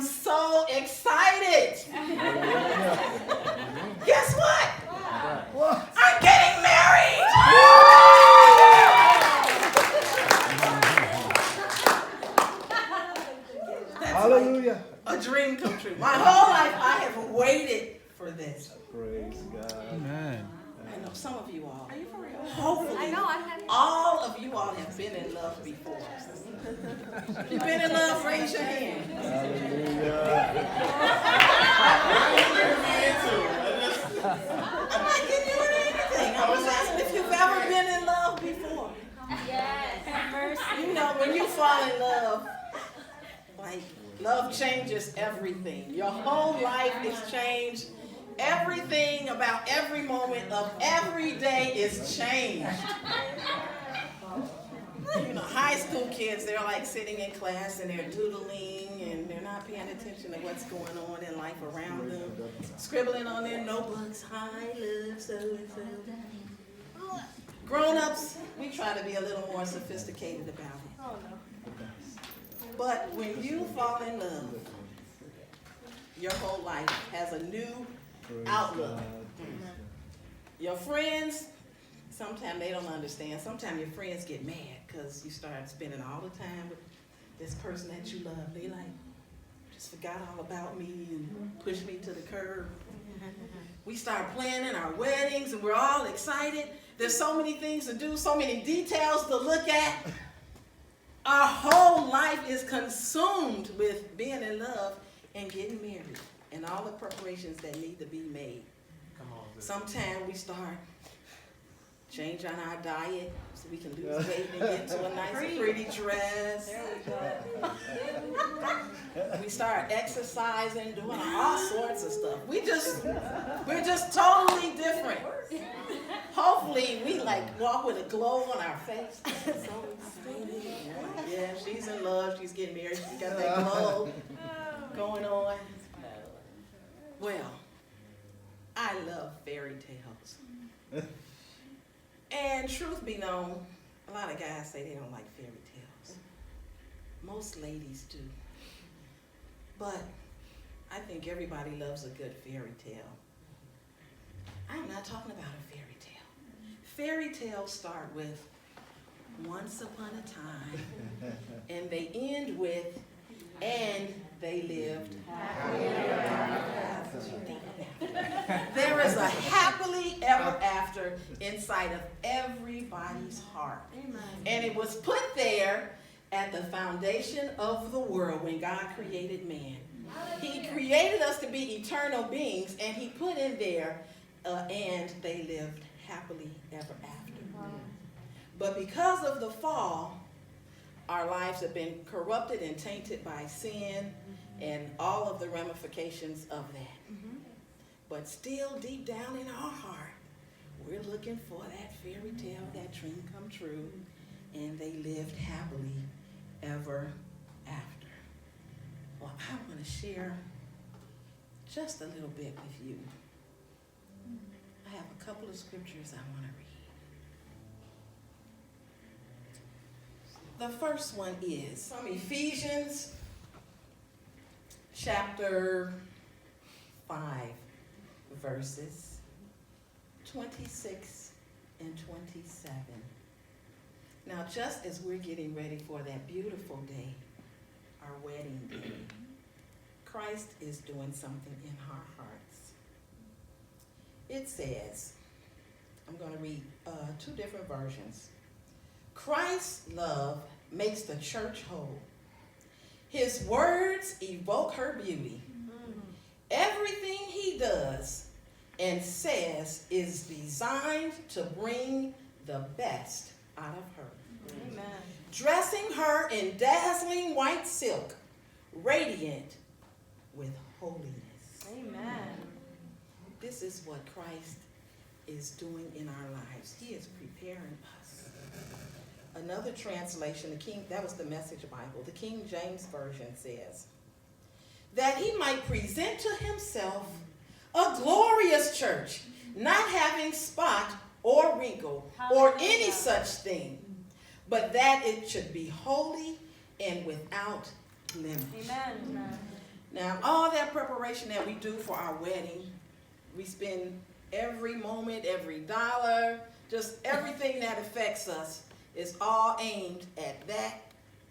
am so excited. Guess what? I'm getting married. Hallelujah. A dream come true. My whole life I have waited for this. Praise God. Amen. I know some of you all. Are you for real? Hopefully, I know, I have. all of you all have been in love before. If you've been in love, raise your hand. I'm not getting you into anything. I was asking if you've ever been in love before. Yes. Mercy. You know, when you fall in love, like, love changes everything. Your whole life is changed. Everything about every moment of every day is changed. You know, high school kids, they're like sitting in class and they're doodling and they're not paying attention to what's going on in life around them. Scribbling on their notebooks, I love so-and-so. Grown-ups, we try to be a little more sophisticated about it. Oh, no. But when you fall in love, your whole life has a new outlook. Your friends, sometimes they don't understand. Sometimes your friends get mad because you start spending all the time with this person that you love. They like, just forgot all about me and pushed me to the curb. We start planning our weddings and we're all excited. There's so many things to do, so many details to look at. Our whole life is consumed with being in love and getting married and all the preparations that need to be made. Sometimes we start changing our diet so we can lose weight and get to a nice pretty dress. There we go. We start exercising, doing all sorts of stuff. We're just totally different. Hopefully we like walk with a glow on our face. So excited. Yeah, she's in love, she's getting married, she's got that glow going on. Well, I love fairy tales. And truth be known, a lot of guys say they don't like fairy tales. Most ladies do. But I think everybody loves a good fairy tale. I'm not talking about a fairy tale. Fairy tales start with once upon a time, and they end with, and they lived happily ever after. There is a happily ever after inside of everybody's heart. Amen. And it was put there at the foundation of the world when God created man. He created us to be eternal beings, and he put in there, and they lived happily ever after. But because of the fall, our lives have been corrupted and tainted by sin and all of the ramifications of that. But still deep down in our heart, we're looking for that fairy tale, that dream come true, and they lived happily ever after. Well, I want to share just a little bit with you. I have a couple of scriptures I want to read. The first one is from Ephesians chapter 5, verses 26 and 27. Now, just as we're getting ready for that beautiful day, our wedding day, Christ is doing something in our hearts. It says, I'm going to read two different versions. Christ's love makes the church whole. His words evoke her beauty. Everything he does and says is designed to bring the best out of her. Amen. Dressing her in dazzling white silk, radiant with holiness. Amen. This is what Christ is doing in our lives. He is preparing us. Another translation, that was the Message Bible. The King James Version says, that he might present to himself a glorious church, not having spot or wrinkle or any such thing, but that it should be holy and without blemish. Amen. Now, all that preparation that we do for our wedding, we spend every moment, every dollar, just everything that affects us is all aimed at that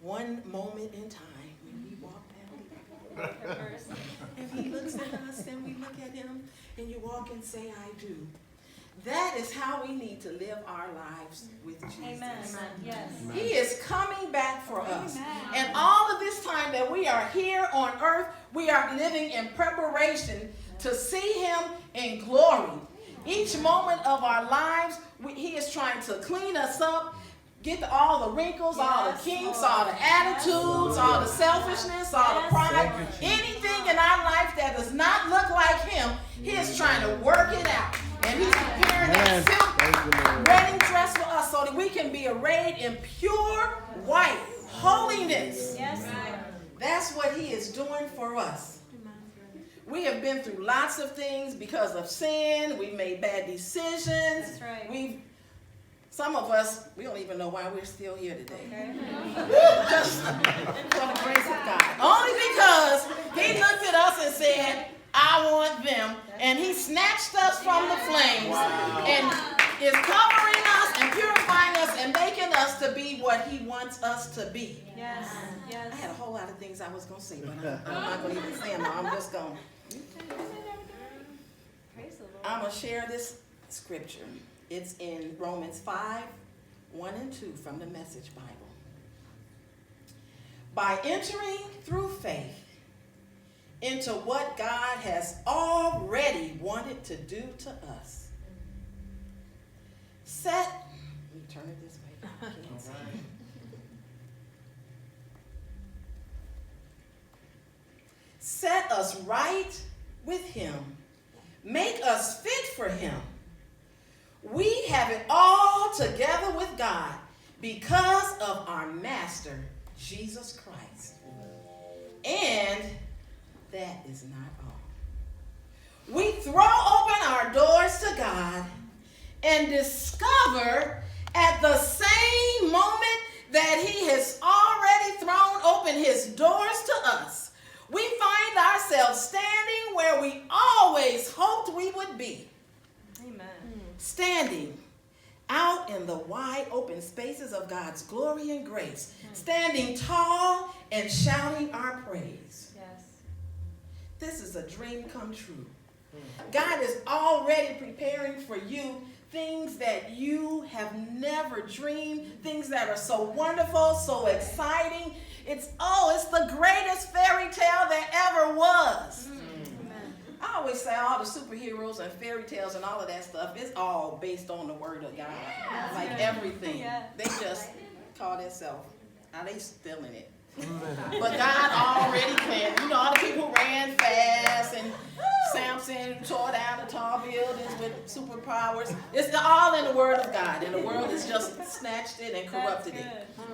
one moment in time when we walk down the aisle. And he looks at us and we look at him and you walk and say, I do. That is how we need to live our lives with Jesus. Amen. Yes. He is coming back for us. And all of this time that we are here on earth, we are living in preparation to see him in glory. Each moment of our lives, he is trying to clean us up, get all the wrinkles, all the kinks, all the attitudes, all the selfishness, all the pride. Anything in our life that does not look like him, he is trying to work it out. And he's preparing that silk wedding dress for us so that we can be arrayed in pure white holiness. Yes. That's what he is doing for us. We have been through lots of things because of sin. We've made bad decisions. That's right. Some of us, we don't even know why we're still here today. Okay. Just for the grace of God. Only because he looked at us and said, I want them. And he snatched us from the flames and is covering us and purifying us and making us to be what he wants us to be. Yes. Yes. I had a whole lot of things I was going to say, but I'm not going to even say them now. I'm just going Praise the Lord. I'm going to share this scripture. It's in Romans 5, 1 and 2 from the Message Bible. By entering through faith into what God has already wanted to do to us. Let me turn it this way. I can't see. Set us right with him. Make us fit for him. We have it all together with God because of our Master, Jesus Christ. And that is not all. We throw open our doors to God and discover at the same moment that he has already thrown open his doors to us, we find ourselves standing where we always hoped we would be. Amen. Standing out in the wide open spaces of God's glory and grace. Standing tall and shouting our praise. Yes. This is a dream come true. God is already preparing for you things that you have never dreamed, things that are so wonderful, so exciting. It's the greatest fairy tale that ever was. Amen. I always say all the superheroes and fairy tales and all of that stuff, it's all based on the word of God. Yeah, like good. everything. Yeah. They just call themselves. Now they still in it. But God already planned. You know, all the people who ran fast and Samson tore down the tall buildings with superpowers. It's all in the word of God. And the world has just snatched it and corrupted it.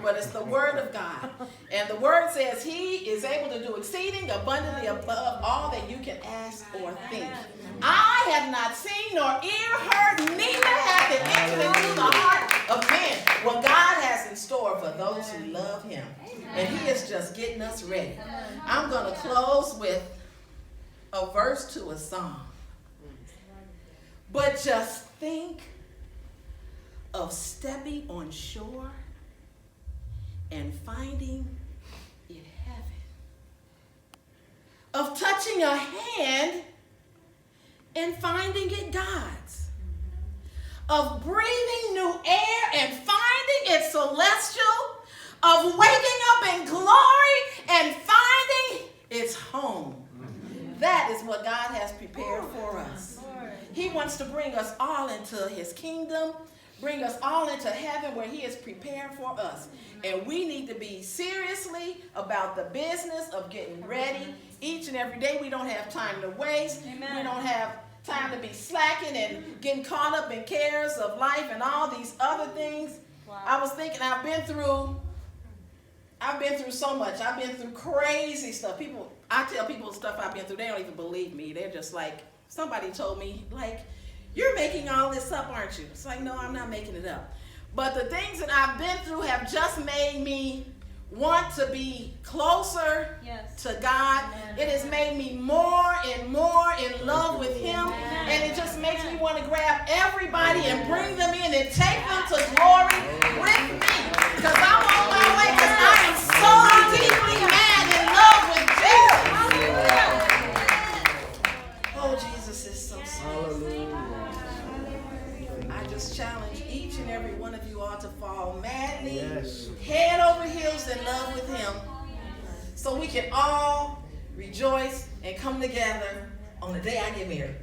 But it's the word of God. And the word says he is able to do exceeding abundantly above all that you can ask or think. I have not seen nor ear heard, neither have it entered into the heart of man what God has in store for those who love him. And he is just getting us ready. I'm going to close with a verse to a song. But just think of stepping on shore and finding it heaven. Of touching a hand and finding it God's. Of breathing new air and finding it celestial. Of waking up in glory and finding its home. That is what God has prepared for us. He wants to bring us all into his kingdom, bring us all into heaven where he is prepared for us. And we need to be seriously about the business of getting ready each and every day. We don't have time to waste. Amen. We don't have time to be slacking and getting caught up in cares of life and all these other things. Wow. I was thinking, I've been through so much. I've been through crazy stuff. I tell people stuff I've been through, they don't even believe me. They're just like, somebody told me, like, you're making all this up, aren't you? It's like, no, I'm not making it up. But the things that I've been through have just made me want to be closer Yes. to God It has made me more and more in love with him. And it just makes me want to grab everybody and bring them in and take them to glory with me. Because I'm on my way, because I am so deeply mad in love with Jesus. Oh, Jesus is so sweet. I just challenge each and every one of you all to fall madly, head over heels in love with him, so we can all rejoice and come together on the day I get married.